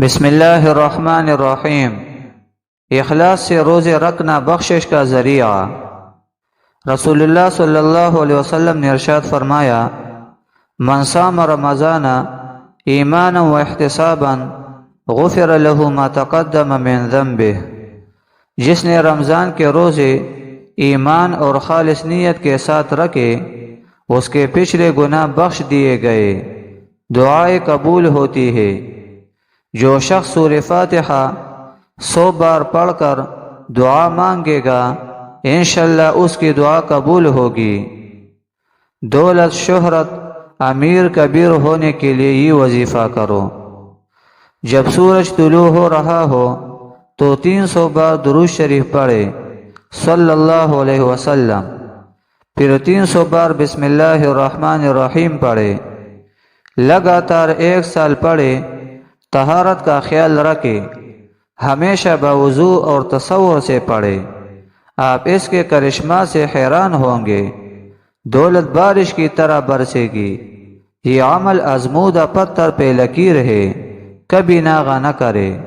بسم اللہ الرحمن الرحیم۔ اخلاص سے روزے رکھنا بخشش کا ذریعہ۔ رسول اللہ صلی اللہ علیہ وسلم نے ارشاد فرمایا، من صام رمضان ایمانا و احتسابا غفر له ما تقدم من ذنبه۔ جس نے رمضان کے روزے ایمان اور خالص نیت کے ساتھ رکھے اس کے پچھلے گناہ بخش دیے گئے۔ دعائیں قبول ہوتی ہے۔ جو شخص سورہ فاتحہ 100 بار پڑھ کر دعا مانگے گا انشاءاللہ اس کی دعا قبول ہوگی۔ دولت، شہرت، امیر کبیر ہونے کے لیے یہ وظیفہ کرو۔ جب سورج طلوع ہو رہا ہو تو 300 بار درود شریف پڑھے صلی اللہ علیہ وسلم، پھر 300 بار بسم اللہ الرحمن الرحیم پڑھے۔ لگاتار 1 سال پڑھے۔ طہارت کا خیال رکھے، ہمیشہ بوضو اور تصور سے پڑھے۔ آپ اس کے کرشمہ سے حیران ہوں گے۔ دولت بارش کی طرح برسے گی۔ یہ عمل آزمودہ پتھر پہ لکیر ہے، کبھی ناغہ نہ کرے۔